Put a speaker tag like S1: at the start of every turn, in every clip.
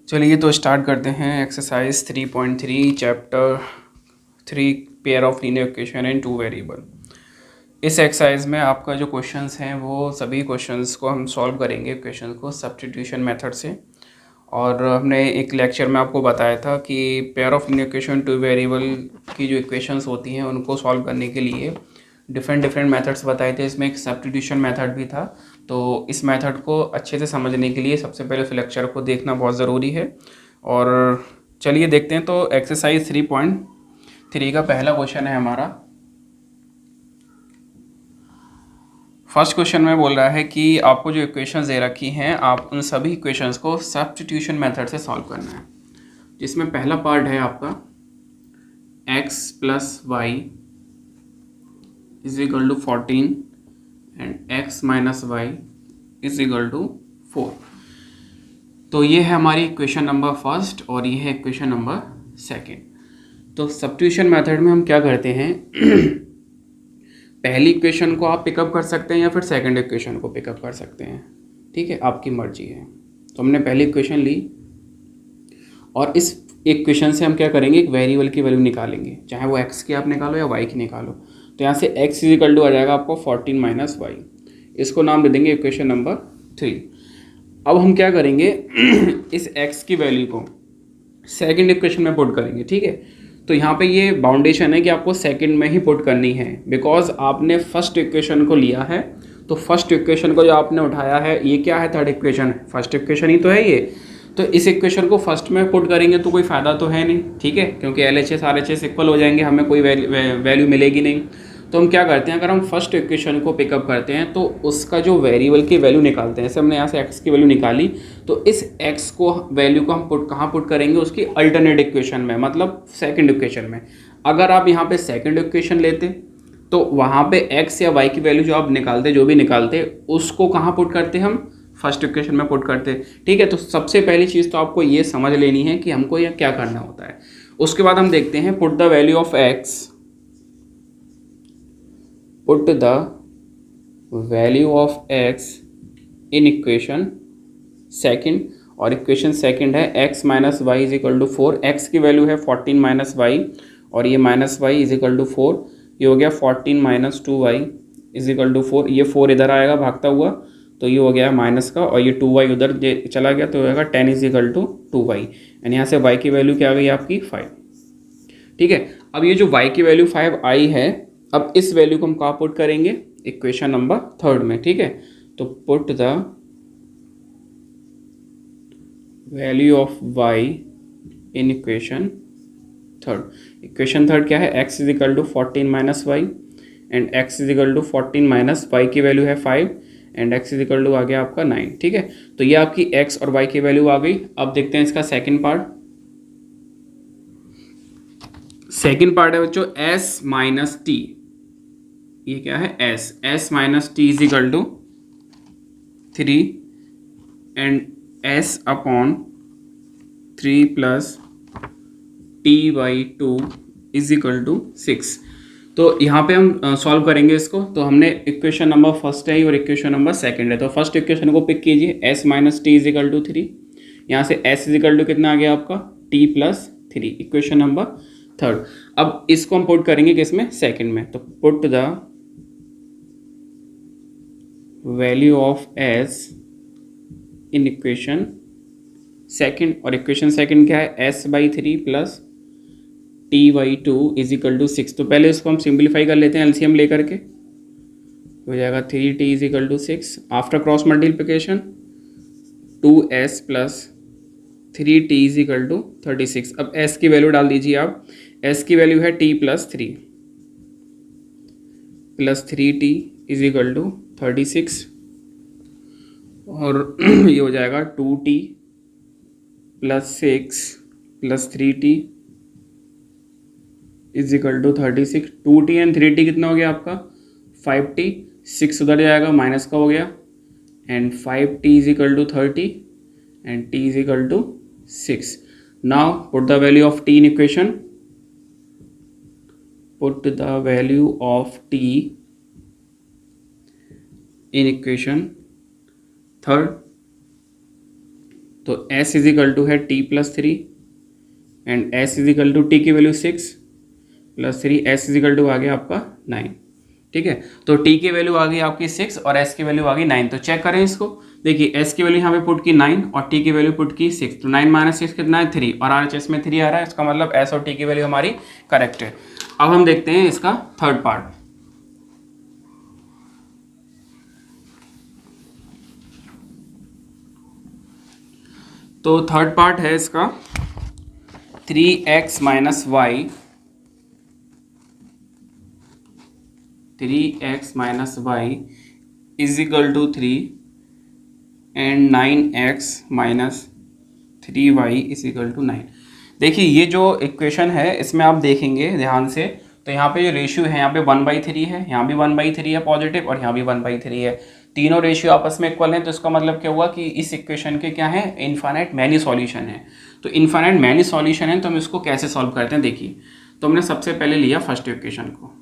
S1: चलिए तो स्टार्ट करते हैं exercise 3.3 chapter 3 pair of linear equation in two variable. इस एक्सरसाइज में आपका जो क्वेश्चंस हैं वो सभी क्वेश्चंस को हम सॉल्व करेंगे इक्वेशन को सब्स्टिट्यूशन मेथड से। और हमने एक लेक्चर में आपको बताया था कि pair of linear equation two variable की जो इक्वेशंस होती हैं उनको सॉल्व करने के लिए डिफरेंट मेथड्स बताए थे। इसमें एक सब्स्टिट्यूशन मेथड भी था। तो इस मेथड को अच्छे से समझने के लिए सबसे पहले उस लेक्चर को देखना बहुत ज़रूरी है। और चलिए देखते हैं। तो एक्सरसाइज 3.3 का पहला क्वेश्चन है हमारा। फर्स्ट क्वेश्चन में बोल रहा है कि आपको जो इक्वेशंस दे रखी हैं आप उन सभी इक्वेशंस को सब्स्टिट्यूशन मेथड से सॉल्व करना है। जिसमें पहला पार्ट है आपका x plus Y is equal to 14 and x minus Y is equal to 4। तो ये है हमारी इक्वेशन नंबर फर्स्ट और ये है इक्वेशन नंबर सेकेंड। तो सब्स्टिट्यूशन मेथड में हम क्या करते हैं पहली इक्वेशन को आप पिकअप कर सकते हैं या फिर सेकंड इक्वेशन को पिकअप कर सकते हैं, ठीक है, आपकी मर्जी है। तो हमने पहली इक्वेशन ली और इस इक्वेशन से हम क्या करेंगे, एक वेरिएबल की वैल्यू निकालेंगे, चाहे वो x की आप निकालो या y की निकालो। तो यहाँ से x इज इक्वल टू आ जाएगा आपको 14 माइनस वाई। इसको नाम दे देंगे इक्वेशन नंबर 3। अब हम क्या करेंगे इस x की वैल्यू को सेकंड इक्वेशन में पुट करेंगे, ठीक है। तो यहाँ पे ये बाउंडेशन है कि आपको सेकंड में ही पुट करनी है, बिकॉज आपने फर्स्ट इक्वेशन को लिया है। तो फर्स्ट इक्वेशन को जो आपने उठाया है ये क्या है, थर्ड इक्वेशन, फर्स्ट इक्वेशन ही तो है ये। तो इस इक्वेशन को फर्स्ट में पुट करेंगे तो कोई फ़ायदा तो है नहीं, ठीक है, क्योंकि LHS RHS इक्वल हो जाएंगे, हमें कोई वैल्यू मिलेगी नहीं। तो हम क्या करते हैं, अगर हम फर्स्ट इक्वेशन को पिकअप करते हैं तो उसका जो वेरिएबल की वैल्यू निकालते हैं। जैसे हमने यहाँ से x की वैल्यू निकाली तो इस x को वैल्यू को हम कहाँ पुट करेंगे, उसकी अल्टरनेट इक्वेशन में, मतलब सेकंड इक्वेशन में। अगर आप यहाँ पे सेकंड इक्वेशन लेते तो वहाँ पे x या y की वैल्यू जो आप निकालते, जो भी निकालते, उसको कहाँ पुट करते हम, फर्स्ट इक्वेशन में पुट करते, ठीक है। तो सबसे पहली चीज़ तो आपको ये समझ लेनी है कि हमको यह क्या करना होता है। उसके बाद हम देखते हैं put the value of x, put the value of x in equation second, और इक्वेशन सेकंड है x minus Y is equal to 4। X की वैल्यू है 14 माइनस वाई और ये minus Y is equal to 4। ये हो गया 14 minus 2y is equal to 4। ये 4 इधर आएगा भागता हुआ तो ये हो गया माइनस का, और ये 2y उधर चला गया तो होगा 10 is equal to 2y। And यहाँ से y की वैल्यू क्या आ गई आपकी 5, ठीक है। अब ये जो y की वैल्यू 5 आई है, अब इस वैल्यू को हम कहाँ पुट करेंगे, इक्वेशन नंबर थर्ड में, ठीक है। तो put the value of y in equation third. Equation third क्या है, x is equal to 14 minus y and x is equal to 14 minus y की वैल्यू है 5 and x is equal to आ गया आपका 9, ठीक है। तो ये आपकी x और y की वैल्यू आ गई। अब देखते हैं इसका सेकेंड पार्ट। सेकेंड पार्ट है बच्चों s माइनस टी। ये क्या है, s minus T is equal to 3 and s upon 3 plus T by 2 is equal to 6। तो यहाँ पे हम सॉल्व करेंगे इसको। तो हमने इक्वेशन नंबर फर्स्ट है और इक्वेशन नंबर सेकंड है। तो फर्स्ट इक्वेशन को पिक कीजिए, s minus T is equal to 3। यहाँ से s इज इक्वल टू कितना आ गया आपका, t plus 3, equation number third. अब इसको हम पुट करेंगे किसमें, सेकंड में। तो put the value of s in equation second, और इक्वेशन सेकंड क्या है, s by 3 plus T by 2 is equal to 6। तो पहले इसको हम सिंप्लीफाई कर लेते हैं एलसीएम लेकर के। हो जाएगा 3t is equal to 6। After cross multiplication 2s plus 3t is equal to 36। अब s की वैल्यू डाल दीजिए आप। s की वैल्यू है t plus 3 plus 3t is equal to 36, और ये हो जाएगा 2t plus 6 plus 3t is equal to 36। 2t and 3t कितना हो गया आपका 5t, 6 उधर जाएगा माइनस का हो गया, and 5t is equal to 30 and t is equal to 6। Now put the value of t in equation, put the value of t in equation third. तो s इज इक्वल टू है t+3 and s is equal to t की value 6 + 3, s is equal to आ गया आपका 9। ठीक है, तो t की वैल्यू आ गई आपकी 6 और s की वैल्यू आ गई 9। तो चेक करें इसको, देखिए s की वैल्यू यहाँ पे पुट की 9 और t की वैल्यू पुट की 6, तो 9 - 6 कितना है 3 और RHS में 3 आ रहा है, इसका मतलब s और t की वैल्यू हमारी करेक्ट है। अब हम देखते हैं इसका थर्ड पार्ट। तो थर्ड पार्ट है इसका 3x - y is equal to 3 and 9x - 3y is equal to 9। देखिए ये जो इक्वेशन है इसमें आप देखेंगे ध्यान से, तो यहाँ पे जो रेशियो है यहाँ पे 1/3 है, यहाँ भी 1/3 है पॉजिटिव और यहाँ भी 1/3 है, तीनों रेशियो आपस में इक्वल हैं। तो इसका मतलब क्या हुआ कि इस इक्वेशन के क्या है, इनफाइनाइट मैनी सॉल्यूशन है। तो इनफाइनाइट मैनी सॉल्यूशन है तो हम इसको कैसे सॉल्व करते हैं, देखिए। तो हमने सबसे पहले लिया फर्स्ट इक्वेशन को,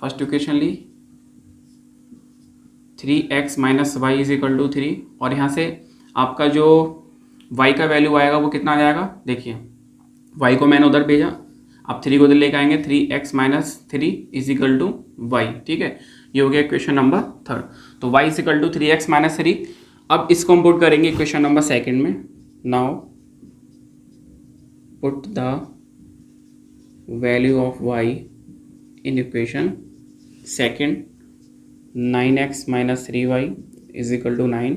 S1: फर्स्ट इक्वेशन ली 3x - y is equal to 3 और यहाँ से आपका जो y का वैल्यू आएगा वो कितना आ जाएगा, देखिए y को मैंने उधर भेजा, आप 3 को उधर लेकर आएंगे, 3x - 3 is equal to y। ठीक है, ये हो गया इक्वेशन नंबर थर्ड। तो y is equal to 3x - 3। अब इसको हम पुट करेंगे इक्वेशन नंबर सेकंड में। Now put the value of y in equation second, 9x - 3y is equal to 9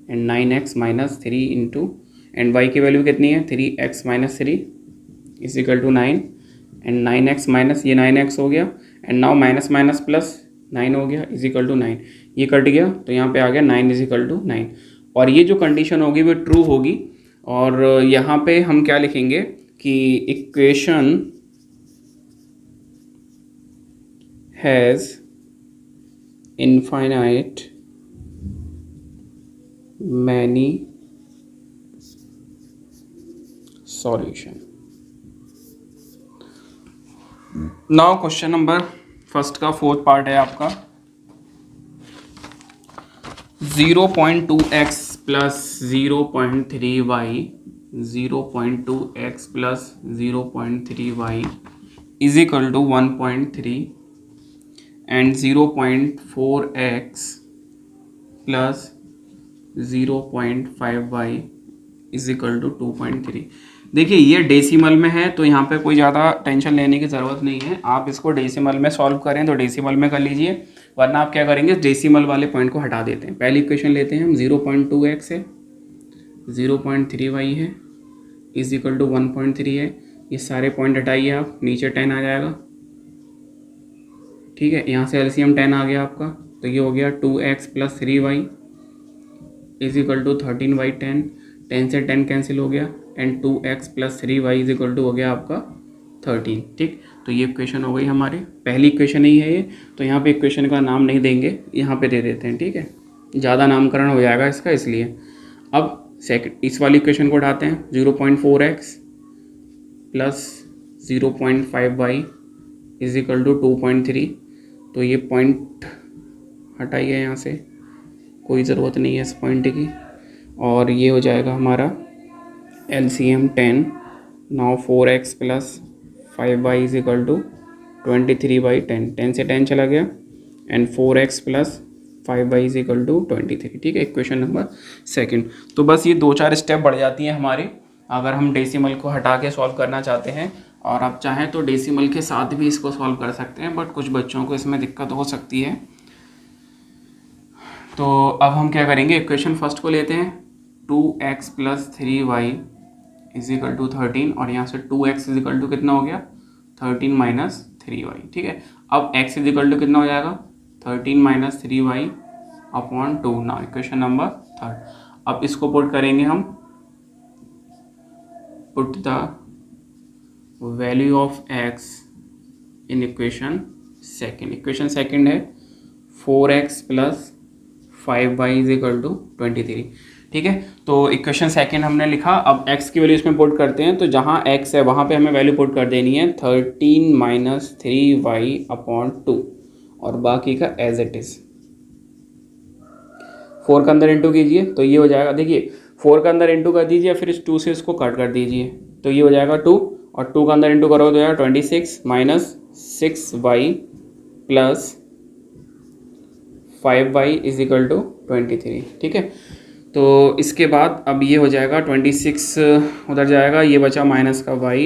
S1: and 9x - 3 into, and y की value कितनी है 3x - 3 is equal to 9 and 9x minus ये 9x हो गया and now minus minus plus 9 हो गया is equal to 9। ये cut गया तो यहाँ पे आ गया 9 इज इक्वल टू 9 और ये जो कंडीशन होगी वो ट्रू होगी। और यहाँ पे हम क्या लिखेंगे कि equation has infinite many solution. Now question number first का फोर्थ पार्ट है आपका 0.2x plus 0.3y 0.2x plus 0.3y is equal to 1.3 and 0.4x plus 0.5y is equal to 2.3। देखिए ये डेसिमल में है तो यहाँ पे कोई ज़्यादा टेंशन लेने की ज़रूरत नहीं है, आप इसको डेसिमल में सॉल्व करें तो डेसिमल में कर लीजिए, वरना आप क्या करेंगे डेसिमल वाले पॉइंट को हटा देते हैं। पहली इक्वेशन लेते हैं हम 0.2x है 0.3y है इज इक्वल टू 1.3 है, ये सारे पॉइंट हटाइए आप, नीचे 10 आ जाएगा। ठीक है, यहाँ से एलसीएम 10 आ गया आपका, तो ये हो गया 2x plus 3y is equal to 13y 10 से 10 कैंसिल हो गया and 2x plus 3y is equal to हो गया आपका 13। ठीक, तो ये इक्वेशन हो गई हमारे, पहली इक्वेशन ही है ये, तो यहाँ पे इक्वेशन का नाम नहीं देंगे, यहाँ पे दे देते हैं। ठीक है, ज़्यादा नामकरण हो जाएगा इसका इसलिए। अब सेकंड इस वाली इक्वेशन को उठाते हैं 0.4x plus 0.5y is equal to 2.3, तो ये पॉइंट हटाइए यहाँ से, कोई ज़रूरत नहीं है इस पॉइंट की, और ये हो जाएगा हमारा LCM 10। Now 4x plus 5y is equal to 23/10, 10 से 10 चला गया and 4x plus 5y is equal to 23। ठीक है, इक्वेशन नंबर सेकंड। तो बस ये 2-4 स्टेप बढ़ जाती हैं हमारी अगर हम डेसिमल को हटा के सॉल्व करना चाहते हैं, और आप चाहें तो डेसिमल के साथ भी इसको सॉल्व कर सकते हैं, बट कुछ बच्चों को इसमें दिक्कत हो सकती है। तो अब हम क्या करेंगे, इक्वेशन फर्स्ट को लेते हैं 2x plus 3y is equal to 13 और यहाँ से 2x इज इक्वल टू कितना हो गया 13 माइनस 3y। ठीक है, अब x इज इक्वल टू कितना हो जाएगा 13 माइनस 3y अपॉन 2। ना इक्वेशन नंबर थर्ड, अब इसको पुट करेंगे हम, put the value of x in equation second. Equation second है 4x plus 5y is equal to 23। ठीक है, तो इक्वेशन सेकंड हमने लिखा। अब x की वैल्यू इसमें पुट करते हैं, तो जहाँ x है वहाँ पे हमें वैल्यू पुट कर देनी है 13 माइनस 3y अपॉन 2 और बाकी का एज इट इज़ 4 का अंदर इंटू कीजिए तो ये हो जाएगा। देखिए 4 का अंदर इंटू कर दीजिए, फिर इस 2 से इसको कट कर दीजिए, तो ये हो जाएगा 2, और 2 का अंदर इंटू करोगे तो यार 26 minus 6y plus 5y is equal to 23। ठीक है, तो इसके बाद अब ये हो जाएगा 26 उधर जाएगा, ये बचा माइनस का y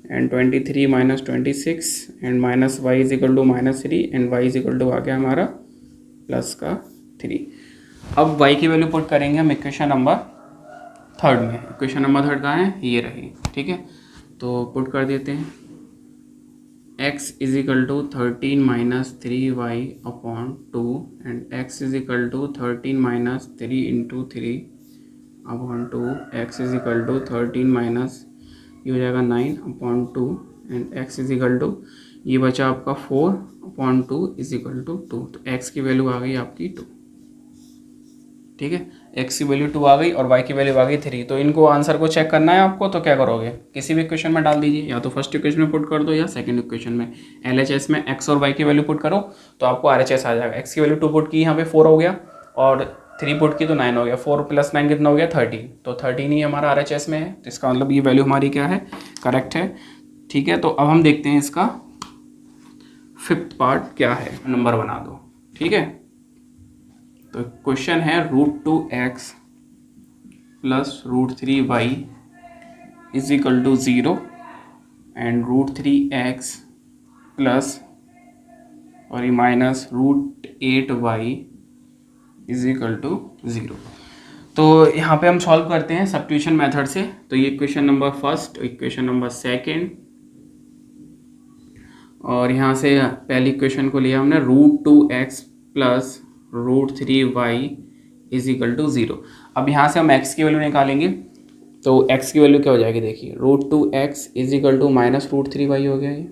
S1: and 23 minus 26 and minus y is equal to -3 and y is equal to आ गया हमारा प्लस का 3। अब y की वैल्यू पुट करेंगे हम इक्वेशन नंबर 3 में। इक्वेशन नंबर 3 कहाँ है, ये रही। ठीक है, तो पुट कर देते हैं x is equal to 13 minus 3y upon 2 and x is equal to 13 minus 3 into 3 upon 2, x is equal to 13 minus ये हो जाएगा 9 upon 2 and x is equal to ये बचा आपका 4 अपॉन 2 इज इक्वल टू 2। तो x की value आ गई आपकी 2। ठीक है, x की वैल्यू 2 आ गई और y की वैल्यू आ गई 3। तो इनको आंसर को चेक करना है आपको, तो क्या करोगे, किसी भी इक्वेशन में डाल दीजिए, या तो फर्स्ट इक्वेशन में पुट कर दो या सेकंड इक्वेशन में। LHS में x और y की वैल्यू पुट करो तो आपको RHS आ जाएगा। x की वैल्यू 2 पुट की, यहाँ पे 4 हो गया, और 3 पुट की तो 9 हो गया। 4 प्लस 9 कितना हो गया, 13। तो 13 ही हमारा RHS में है, तो इसका मतलब ये वैल्यू हमारी क्या है, करेक्ट है। ठीक है, तो अब हम देखते हैं इसका 5th पार्ट क्या है, नंबर बना दो। ठीक है, तो क्वेश्चन है √2x plus √3y is equal to 0 and √3x plus और ये minus √8y is equal to 0। तो यहाँ पे हम सॉल्व करते हैं सब्स्टिट्यूशन मेथड से। तो ये equation number first, equation number second, और यहाँ से पहली इक्वेशन को लिया हमने √2x plus √3y is equal to 0। अब यहाँ से हम x की वैल्यू निकालेंगे, तो x की वैल्यू क्या हो जाएगी, देखिए √2x is equal to minus √3y हो गया ये,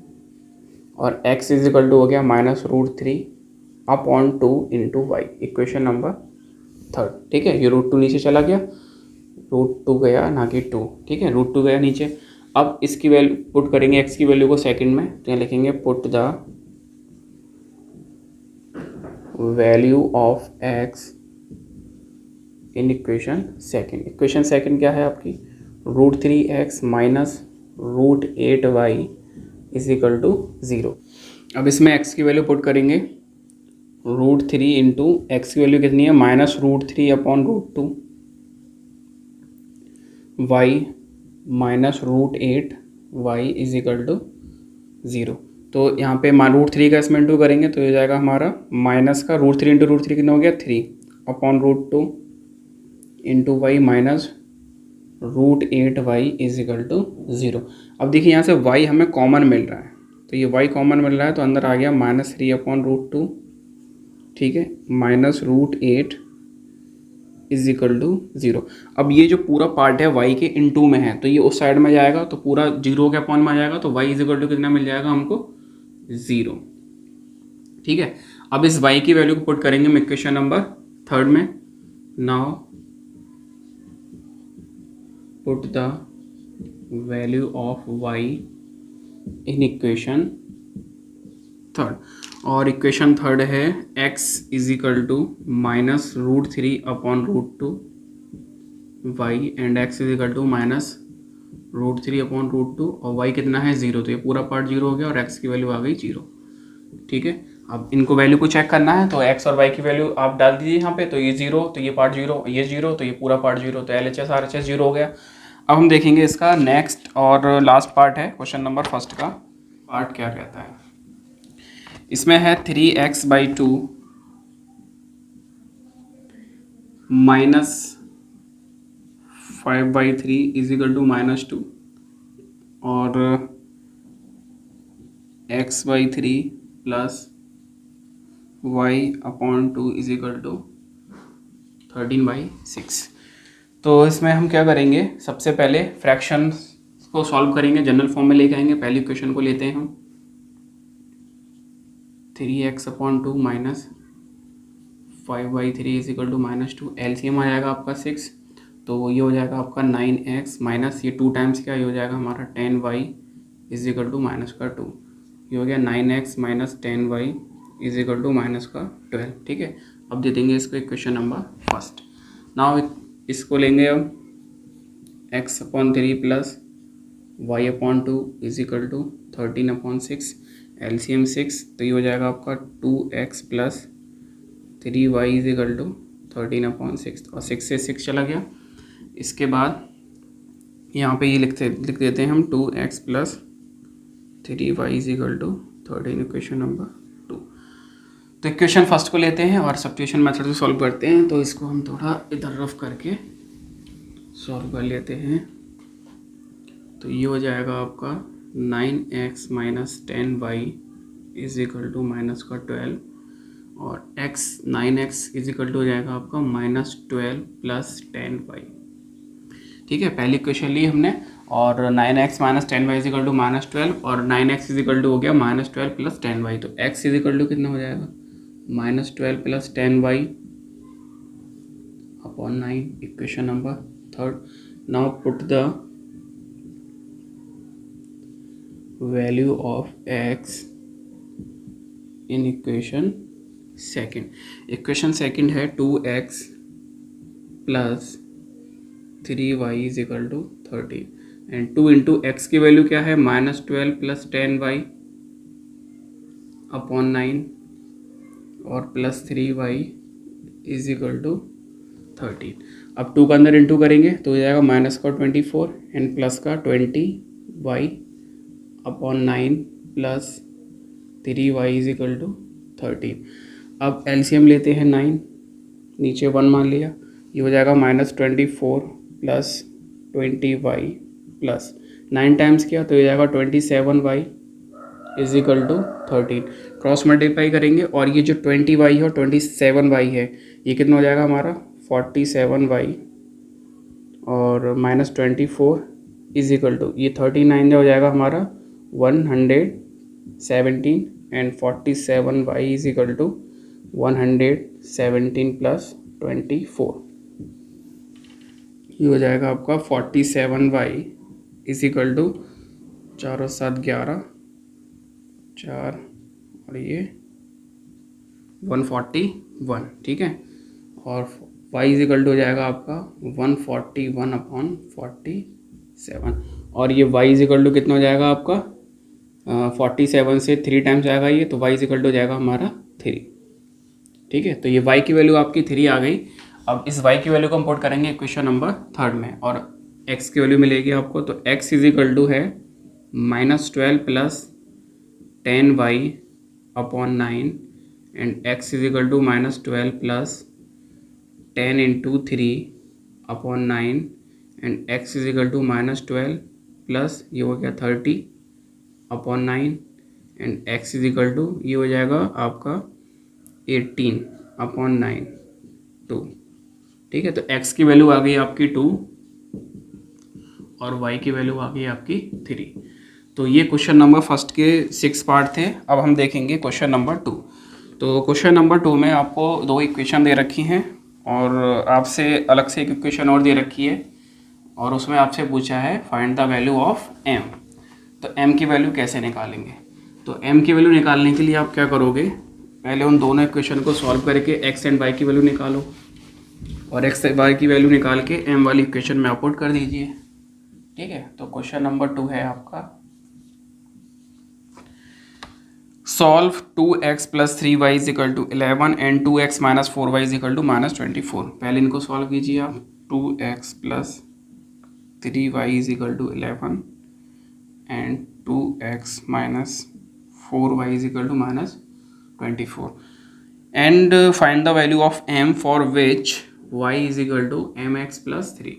S1: और x इज इक्वल टू हो गया minus √3 upon 2 into Y, equation number 3। ठीक है, ये √2 नीचे चला गया, √2 गया ना कि 2। ठीक है, √2 गया नीचे। अब इसकी वैल्यू पुट करेंगे x की वैल्यू को सेकंड में, तो यहाँ लिखेंगे put the value of x in equation second. Equation second क्या है आपकी, √3x minus √8y is equal to 0। अब इसमें x की वैल्यू पुट करेंगे, √3 इंटू एक्स की वैल्यू कितनी है, minus √3 upon √2 y minus √8 y is equal to 0। तो यहाँ पे √3 का इसमें इंटू करेंगे तो ये जाएगा हमारा माइनस का √3 इंटू √3 कितना हो गया 3 upon √2 into Y minus √8y is equal to 0। अब देखिए यहाँ से y हमें कॉमन मिल रहा है, तो ये y कॉमन मिल रहा है तो अंदर आ गया -3 अपॉन √2। ठीक है, माइनस √8 इज इक्वल टू 0। अब ये जो पूरा पार्ट है y के इनटू में है, तो ये उस साइड में जाएगा तो पूरा 0 के अपॉन में आ जाएगा, तो y इज इक्वल टू कितना मिल जाएगा हमको 0। ठीक है, अब इस y की वैल्यू को पुट करेंगे हम इक्वेशन नंबर 3 में। Now put the value of y in equation 3, और इक्वेशन 3 है x is equal to minus √3 upon √2 y and x is equal to minus √3 upon √2 और y कितना है 0, तो ये पूरा पार्ट 0 हो गया और x की वैल्यू आ गई 0। ठीक है, अब इनको वैल्यू को चेक करना है, तो x और y की वैल्यू आप डाल दीजिए यहाँ पे, तो ये 0 तो ये पार्ट 0, ये 0 तो ये पूरा पार्ट 0, तो LHS RHS 0 हो गया। अब हम देखेंगे इसका नेक्स्ट और लास्ट पार्ट है क्वेश्चन नंबर फर्स्ट का पार्ट क्या कहता है। इसमें है 3x/2 minus 5/3 is equal to -2 और x/3 plus y/2 is equal to 13/6। तो इसमें हम क्या करेंगे, सबसे पहले फ्रैक्शन को सॉल्व करेंगे, जनरल फॉर्म में लेके आएंगे। पहली इक्वेशन को लेते हैं हम 3x/2 minus 5/3 is equal to -2, LCM आ जाएगा आपका 6, तो ये हो जाएगा आपका 9x माइनस ये 2 टाइम्स क्या, ये हो जाएगा हमारा 10y इज इक्वल टू -2, ये हो गया 9x minus 10y is equal to -12। ठीक है, अब दे देंगे इसको इक्वेशन नंबर फर्स्ट। नाउ इसको लेंगे हम X upon 3 plus Y upon 2 is equal to 13/6, LCM 6, तो ये हो जाएगा आपका 2x plus 3y is equal to 13/6, और 6 से 6 चला गया। इसके बाद यहाँ पे ये लिख देते हैं हम 2x plus 3y is equal to 13, equation number 2। तो इक्वेशन फर्स्ट को लेते हैं और सब्स्टिट्यूशन मेथड से सॉल्व करते हैं। तो इसको हम थोड़ा इधर रफ करके सॉल्व कर लेते हैं। तो ये हो जाएगा आपका 9x minus 10y is equal to minus का 12, और x 9x is equal to हो जाएगा आपका माइनस 12 प्लस 10y। ठीक है, पहली इक्वेशन ली हमने, और 9x minus 10y is equal to minus 12, और 9x इज इक्वल टू हो गया माइनस 12 प्लस 10y। तो x इज इक्वल टू कितना हो जाएगा minus 12 plus 10y upon 9, equation number third. Now put the value of x in equation second. Equation second है 2x plus 3y is equal to 13, and 2 into X की value क्या है minus 12 plus 10y upon 9, और plus 3y is equal to 13। अब 2 का अंदर into करेंगे तो हो जाएगा माइनस का 24 एंड प्लस का 20y upon 9 plus 3y is equal to 13। अब एलसीएम लेते हैं 9, नीचे 1 मान लिया, ये हो जाएगा minus 24 plus 20y plus 9 times किया तो ये जाएगा 27y is equal to 13। Cross multiply करेंगे और ये जो 20y है और 27y है ये कितना हो जाएगा हमारा 47y, और माइनस 24 इज इक्वल टू ये 39 हो जाएगा हमारा 117, and 47y is equal to 117 plus 24, ये हो जाएगा आपका 47y इज इक्वल टू 4 और 7 11, 4 और ये 141। ठीक है, और y इज इक्वल टू हो जाएगा आपका 141 अपॉन 47, और ये y इज इक्वल टू कितना हो जाएगा आपका 47 से 3 टाइम्स आएगा ये, तो y इज इक्वल टू हो जाएगा हमारा 3। ठीक है, तो ये y की वैल्यू आपकी 3 आ गई। अब इस y की वैल्यू को हम पुट करेंगे इक्वेशन नंबर थर्ड में, और x की वैल्यू मिलेगी आपको, तो x इज इक्वल टू है minus 12 plus 10y upon 9, and x is equal to minus 12 plus 10 into 3 upon 9, and x is equal to minus 12 plus ये हो गया 30 upon 9, and x is equal to ये हो जाएगा आपका 18 अपॉन 9 2। ठीक है, तो x की वैल्यू आ गई आपकी 2 और y की वैल्यू आ गई आपकी 3। तो ये क्वेश्चन नंबर फर्स्ट के 6 पार्ट थे। अब हम देखेंगे क्वेश्चन नंबर 2। तो क्वेश्चन नंबर 2 में आपको 2 इक्वेशन दे रखी हैं और आपसे अलग से एक इक्वेशन और दे रखी है, और उसमें आपसे पूछा है find the value of m। तो m की वैल्यू कैसे निकालेंगे? तो m की वैल्यू निकालने के लिए आप क्या करोगे, पहले उन दोनों इक्वेशन को सॉल्व करके x एंड y की वैल्यू निकालो, और x y की वैल्यू निकाल के m वाली इक्वेशन में पुट कर दीजिए। ठीक है, तो क्वेश्चन नंबर 2 है आपका, solve 2x plus 3y is equal to 11 and 2x minus 4y is equal to minus 24। पहले इनको सॉल्व कीजिए आप। 2x plus 3y is equal to 11 and 2x minus 4y is equal to minus 24, and find the value of m for which y is equal to mx plus 3।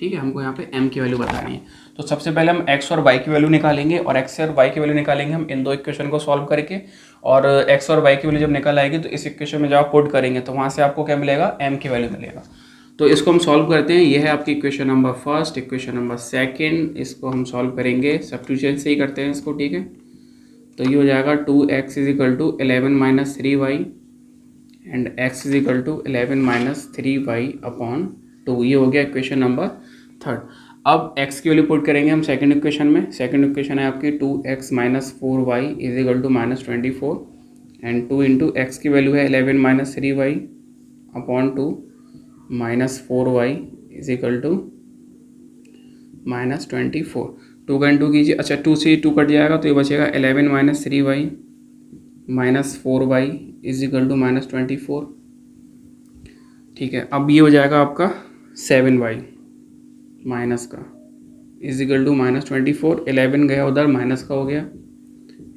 S1: ठीक है, हमको यहाँ पे m की वैल्यू बतानी है। तो सबसे पहले हम x और y की वैल्यू निकालेंगे, और x और y की वैल्यू निकालेंगे हम इन दो इक्वेशन को सॉल्व करके, और x और y की वैल्यू जब निकल आएगी तो इस इक्वेशन में जब आप पुट करेंगे तो वहाँ से आपको क्या मिलेगा, m की वैल्यू मिलेगा। तो इसको हम सॉल्व करते हैं। ये है आपकी equation number first, equation number second, इसको हम सॉल्व करेंगे सब्स्टिट्यूशन से ही करते हैं इसको। ठीक है, तो ये हो जाएगा 2x is equal to 11 minus 3y and x is equal to 11 minus 3y upon 2। ये हो गया इक्वेशन नंबर थर्ड। अब x की वैल्यू पुट करेंगे हम सेकंड इक्वेशन में। सेकंड इक्वेशन है आपकी 2x minus 4y is equal to minus 24, and 2 into X की वैल्यू है 11 minus 3y upon 2 minus 4y is equal to -24, 2 का इंटू कीजिए, अच्छा 2 से 2 कट जाएगा तो ये बचेगा 11 - 3y -4y इजिकल टू -24। ठीक है, अब ये हो जाएगा आपका 7y माइनस का इजिकल टू -24, 11 गया उधर माइनस का हो गया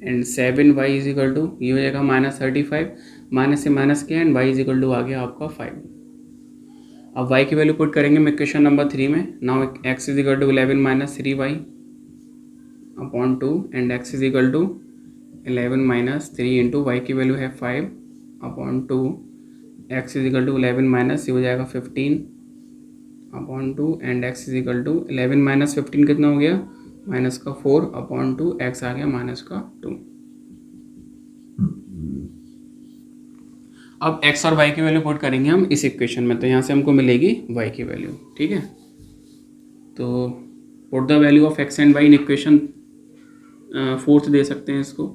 S1: एंड 7y इजिकल टू ये हो जाएगा -35, माइनस से माइनस किया एंड y इजिकल टू आ गया आपका 5। अब y की वैल्यू पुट करेंगे हम इक्वेशन नंबर 3 में। Now x is equal to 11 - 3y upon 2 and x is equal to 11 - 3 into Y की वैल्यू है 5 upon 2, x is equal to 11 minus ये हो जाएगा 15 upon 2 and x is equal to 11 - 15 कितना हो गया माइनस का 4 अपॉन 2, x आ गया माइनस का 2। अब x और y की वैल्यू पुट करेंगे हम इस इक्वेशन में, तो यहाँ से हमको मिलेगी y की वैल्यू। ठीक है, तो put the value of x and y in equation 4th दे सकते हैं, इसको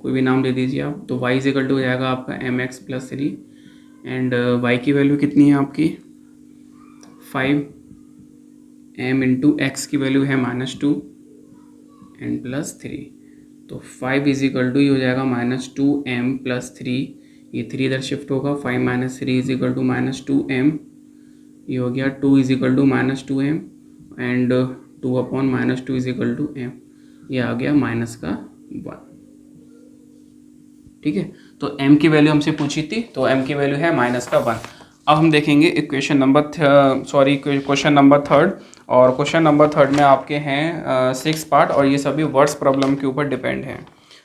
S1: कोई भी नाम दे दीजिए आप। तो y इजिकल टू हो जाएगा आपका mx + 3 एंड y की वैल्यू कितनी है आपकी 5, m इंटू एक्स की वैल्यू है -2 एंड +3, तो 5 इजिकल टू ये हो जाएगा -2m + 3, ये 3 इधर शिफ्ट होगा, 5 - 3 इजिकल टू -2m, ये हो गया 2 is equal to -2m and 2 upon -2 is equal to m, ये आ गया माइनस का 1। ठीक है, तो m की वैल्यू हमसे पूछी थी, तो m की वैल्यू है माइनस का 1। अब हम देखेंगे क्वेश्चन नंबर क्वेश्चन नंबर 3, और क्वेश्चन नंबर 3 में आपके हैं 6 पार्ट और ये सभी वर्ड्स प्रॉब्लम के ऊपर डिपेंड हैं।